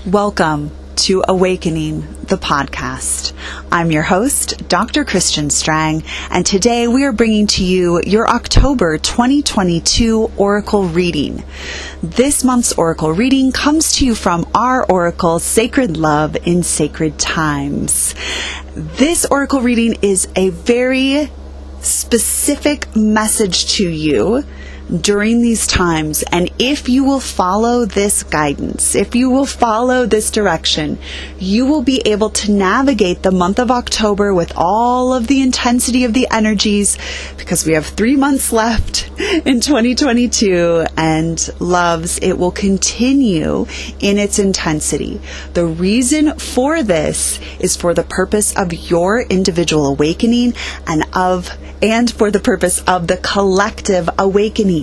Welcome to Awakening, the podcast. I'm your host, Dr. Christian Strang, and today we are bringing to you your October 2022 Oracle reading. This month's Oracle reading comes to you from our Oracle, Sacred Love in Sacred Times. This Oracle reading is a very specific message to you during these times, and if you will follow this guidance, if you will follow this direction, you will be able to navigate the month of October with all of the intensity of the energies, because we have 3 months left in 2022, and loves, it will continue in its intensity. The reason for this is for the purpose of your individual awakening and for the purpose of the collective awakening.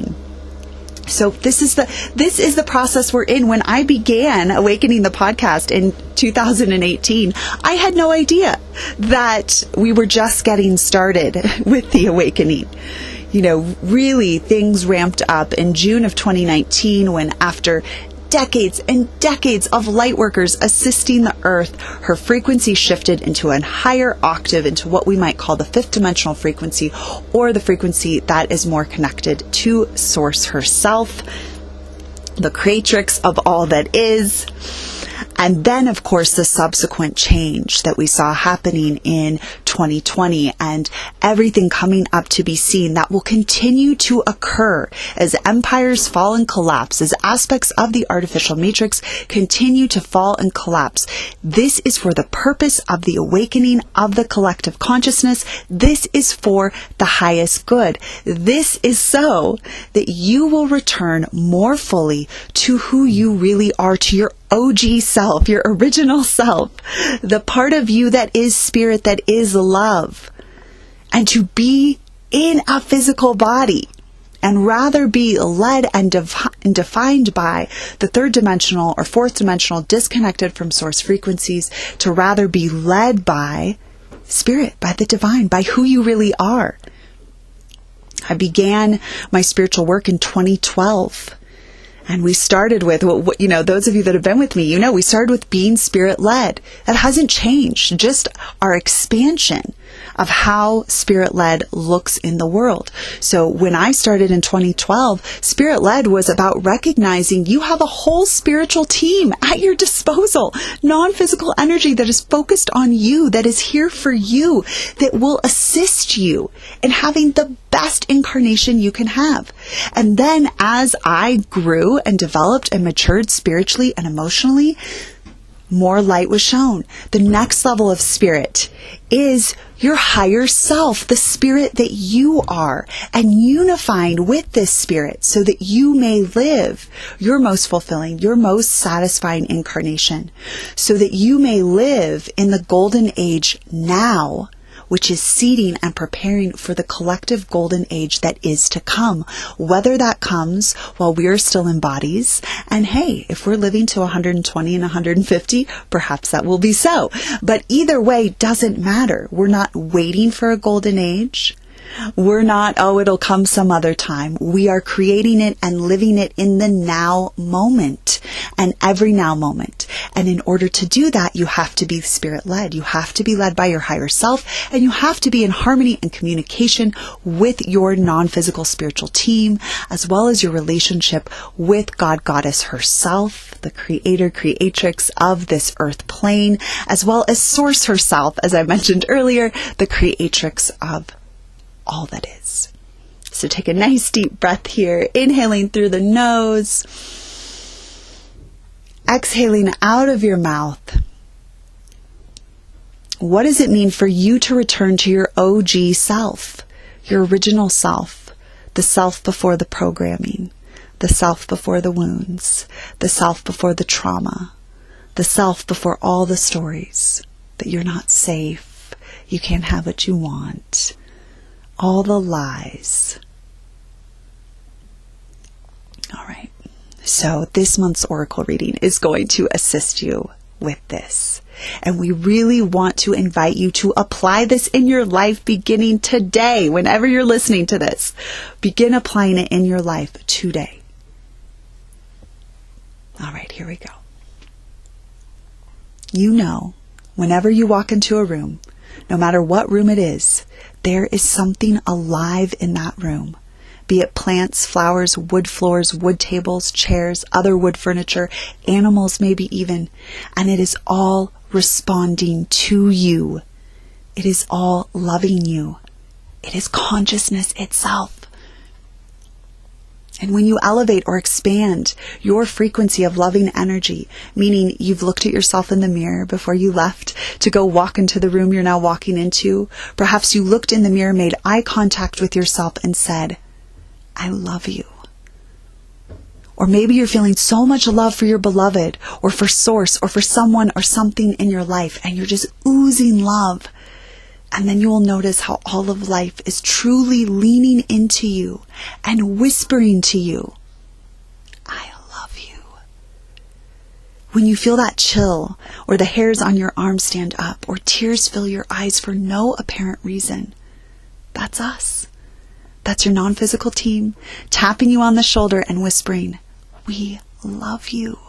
So this is the process we're in. When I began Awakening the podcast in 2018, I had no idea that we were just getting started with the awakening. Really things ramped up in June of 2019 when, after decades and decades of light workers assisting the earth, her frequency shifted into a higher octave, into what we might call the fifth dimensional frequency, or the frequency that is more connected to Source herself, the creatrix of all that is. And then, of course, the subsequent change that we saw happening in 2020, and everything coming up to be seen that will continue to occur as empires fall and collapse, as aspects of the artificial matrix continue to fall and collapse. This is for the purpose of the awakening of the collective consciousness. This is for the highest good. This is so that you will return more fully to who you really are, to your OG self, your original self, the part of you that is spirit, that is love, and to be in a physical body, and rather be led and defined by the third dimensional or fourth dimensional, disconnected from source frequencies, to rather be led by spirit, by the divine, by who you really are. I began my spiritual work in 2012. And we started with, those of you that have been with me, we started with being spirit-led. That hasn't changed, just our expansion of how spirit-led looks in the world. So when I started in 2012, spirit-led was about recognizing you have a whole spiritual team at your disposal, non-physical energy that is focused on you, that is here for you, that will assist you in having the best incarnation you can have. And then as I grew and developed and matured spiritually and emotionally, more light was shown. The next level of spirit is your higher self, the spirit that you are, and unifying with this spirit so that you may live your most fulfilling, your most satisfying incarnation, so that you may live in the golden age now, which is seeding and preparing for the collective golden age that is to come, whether that comes while we are still in bodies. And hey, if we're living to 120 and 150, perhaps that will be so. But either way, doesn't matter. We're not waiting for a golden age. We're not, it'll come some other time. We are creating it and living it in the now moment, and every now moment. And in order to do that, you have to be spirit-led. You have to be led by your higher self, and you have to be in harmony and communication with your non-physical spiritual team, as well as your relationship with God, Goddess herself, the creator, creatrix of this earth plane, as well as Source herself, as I mentioned earlier, the creatrix of all that is. So take a nice deep breath here, inhaling through the nose, exhaling out of your mouth. What does it mean for you to return to your OG self, your original self, the self before the programming, the self before the wounds, the self before the trauma, the self before all the stories that you're not safe, you can't have what you want, all the lies. All right. So this month's Oracle reading is going to assist you with this. And we really want to invite you to apply this in your life beginning today. Whenever you're listening to this, begin applying it in your life today. All right, here we go. You know, whenever you walk into a room, no matter what room it is, there is something alive in that room. Be it plants, flowers, wood floors, wood tables, chairs, other wood furniture, animals maybe even. And it is all responding to you. It is all loving you. It is consciousness itself. And when you elevate or expand your frequency of loving energy, meaning you've looked at yourself in the mirror before you left to go walk into the room you're now walking into, perhaps you looked in the mirror, made eye contact with yourself and said, I love you. Or maybe you're feeling so much love for your beloved or for source or for someone or something in your life and you're just oozing love. And then you will notice how all of life is truly leaning into you and whispering to you, I love you. When you feel that chill or the hairs on your arm stand up or tears fill your eyes for no apparent reason, that's us. That's your non-physical team tapping you on the shoulder and whispering, we love you.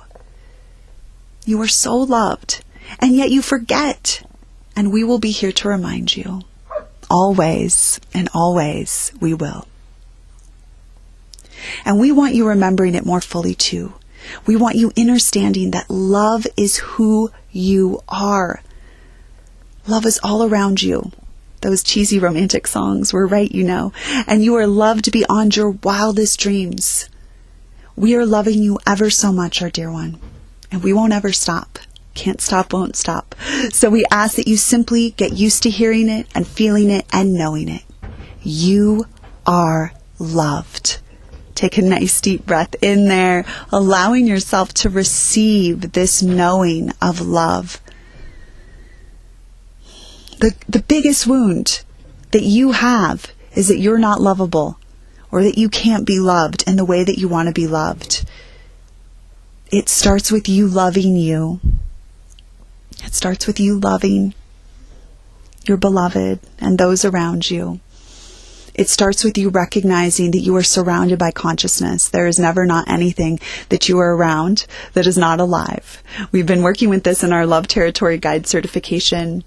You are so loved, and yet you forget. And we will be here to remind you. Always and always we will. And we want you remembering it more fully too. We want you understanding that love is who you are. Love is all around you. Those cheesy romantic songs were right, you know. And you are loved beyond your wildest dreams. We are loving you ever so much, our dear one. And we won't ever stop. Can't stop, won't stop. So we ask that you simply get used to hearing it and feeling it and knowing it. You are loved. Take a nice deep breath in there, allowing yourself to receive this knowing of love. The biggest wound that you have is that you're not lovable or that you can't be loved in the way that you want to be loved. It starts with you loving you. It starts with you loving your beloved and those around you. It starts with you recognizing that you are surrounded by consciousness. There is never not anything that you are around that is not alive. We've been working with this in our Love Territory Guide certification.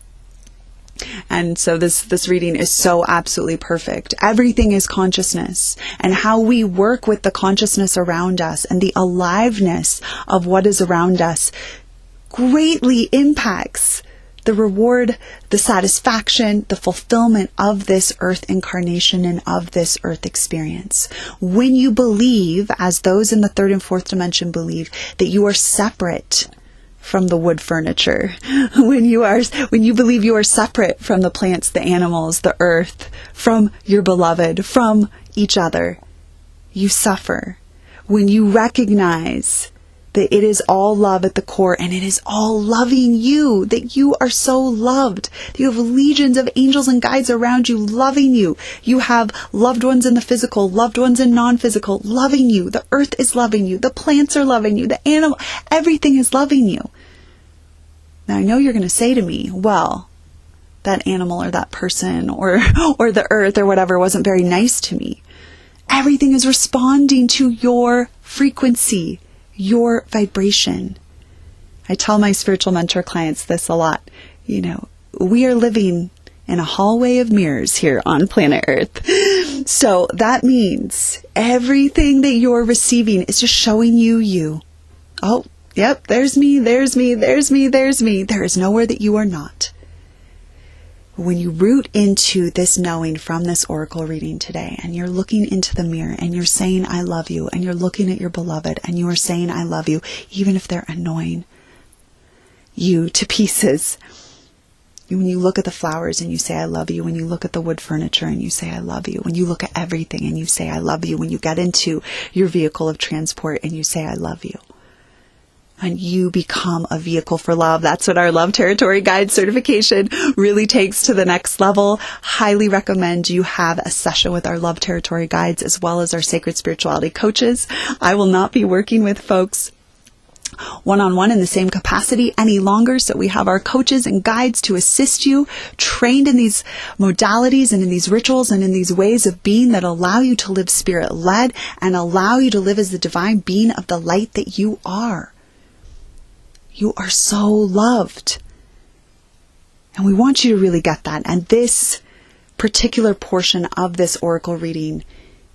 And so this reading is so absolutely perfect. Everything is consciousness, and how we work with the consciousness around us and the aliveness of what is around us greatly impacts the reward, the satisfaction, the fulfillment of this earth incarnation and of this earth experience. When you believe, as those in the third and fourth dimension believe, that you are separate from the wood furniture, when you believe you are separate from the plants, the animals, the earth, from your beloved, from each other, you suffer. When you recognize that it is all love at the core and it is all loving you, that you are so loved, that you have legions of angels and guides around you loving you. You have loved ones in the physical, loved ones in non-physical, loving you. The earth is loving you. The plants are loving you. The animal, everything is loving you. Now I know you're going to say to me, well, that animal or that person or the earth or whatever wasn't very nice to me. Everything is responding to your frequency, your vibration. I tell my spiritual mentor clients this a lot. You know, we are living in a hallway of mirrors here on planet Earth. So that means everything that you're receiving is just showing you. Oh, yep, there's me, there's me, there's me, there's me. There is nowhere that you are not. When you root into this knowing from this oracle reading today, and you're looking into the mirror and you're saying, I love you, and you're looking at your beloved and you are saying, I love you, even if they're annoying you to pieces. When you look at the flowers and you say, I love you, when you look at the wood furniture and you say, I love you, when you look at everything and you say, I love you, when you get into your vehicle of transport and you say, I love you. And you become a vehicle for love. That's what our Love Territory Guide certification really takes to the next level. Highly recommend you have a session with our Love Territory Guides as well as our Sacred Spirituality coaches. I will not be working with folks one-on-one in the same capacity any longer. So we have our coaches and guides to assist you, trained in these modalities and in these rituals and in these ways of being that allow you to live spirit-led and allow you to live as the divine being of the light that you are. You are so loved. And we want you to really get that. And this particular portion of this oracle reading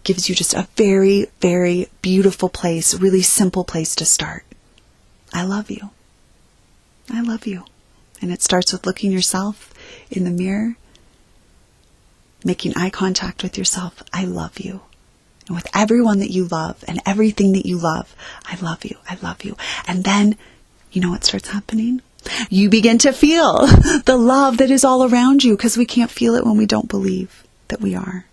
gives you just a very, very beautiful place, really simple place to start. I love you. I love you. And it starts with looking yourself in the mirror, making eye contact with yourself. I love you. And with everyone that you love and everything that you love, I love you. I love you. And then, you know what starts happening? You begin to feel the love that is all around you, because we can't feel it when we don't believe that we are.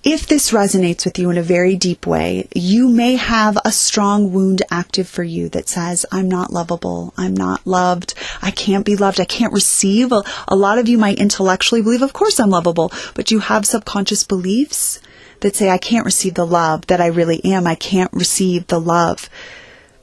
If this resonates with you in a very deep way, you may have a strong wound active for you that says, I'm not lovable, I'm not loved, I can't be loved, I can't receive. A lot of you might intellectually believe, of course I'm lovable, but you have subconscious beliefs that say, I can't receive the love that I really am, I can't receive the love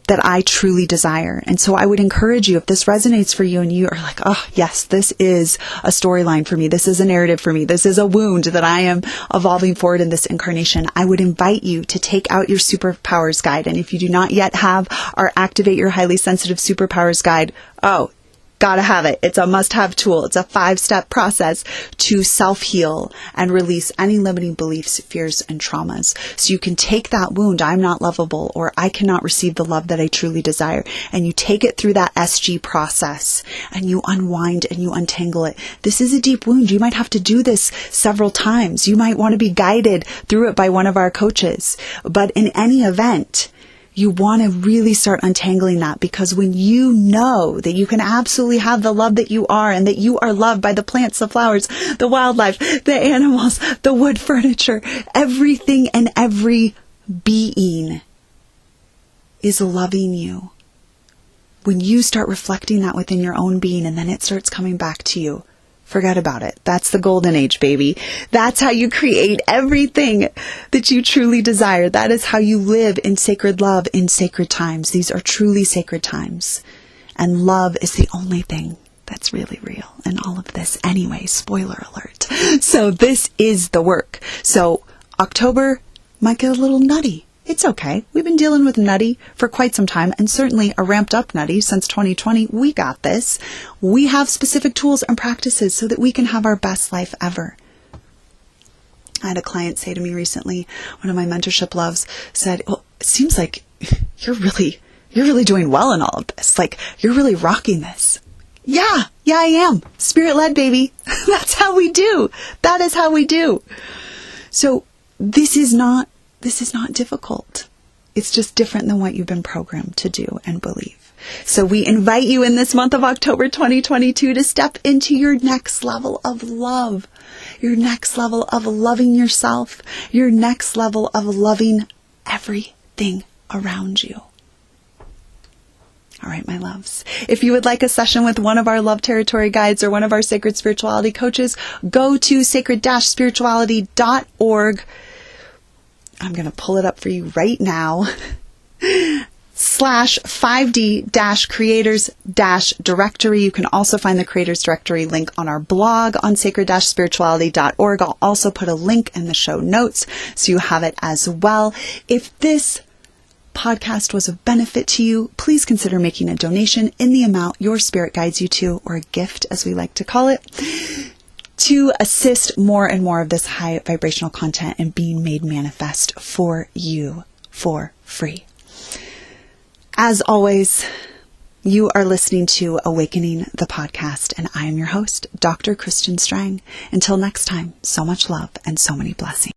that I truly desire. And so I would encourage you, if this resonates for you and you are like, oh yes, this is a storyline for me, this is a narrative for me, this is a wound that I am evolving forward in this incarnation, I would invite you to take out your superpowers guide. And if you do not yet have our Activate Your Highly Sensitive Superpowers guide, gotta have it. It's a must-have tool. It's a 5-step process to self-heal and release any limiting beliefs, fears, and traumas. So you can take that wound, I'm not lovable, or I cannot receive the love that I truly desire, and you take it through that SG process, and you unwind and you untangle it. This is a deep wound. You might have to do this several times. You might want to be guided through it by one of our coaches. But in any event, you want to really start untangling that, because when you know that you can absolutely have the love that you are, and that you are loved by the plants, the flowers, the wildlife, the animals, the wood furniture, everything and every being is loving you. When you start reflecting that within your own being, and then it starts coming back to you, forget about it. That's the golden age, baby. That's how you create everything that you truly desire. That is how you live in sacred love in sacred times. These are truly sacred times. And love is the only thing that's really real in all of this. Anyway, spoiler alert. So this is the work. So October might get a little nutty. It's okay. We've been dealing with nutty for quite some time, and certainly a ramped up nutty since 2020. We got this. We have specific tools and practices so that we can have our best life ever. I had a client say to me recently, one of my mentorship loves said, well, it seems like you're really doing well in all of this. Like, you're really rocking this. Yeah, I am. Spirit-led, baby. That's how we do. That is how we do. So this is not difficult. It's just different than what you've been programmed to do and believe. So we invite you in this month of October 2022 to step into your next level of love, your next level of loving yourself, your next level of loving everything around you. All right, my loves. If you would like a session with one of our Love Territory guides or one of our Sacred Spirituality coaches, go to sacred-spirituality.org. I'm going to pull it up for you right now. /5D-creators-directory. You can also find the creators directory link on our blog on sacred-spirituality.org. I'll also put a link in the show notes so you have it as well. If this podcast was of benefit to you, please consider making a donation in the amount your spirit guides you to, or a gift as we like to call it, to assist more and more of this high vibrational content and being made manifest for you for free. As always, you are listening to Awakening the Podcast, and I am your host, Dr. Christian Strang. Until next time, so much love and so many blessings.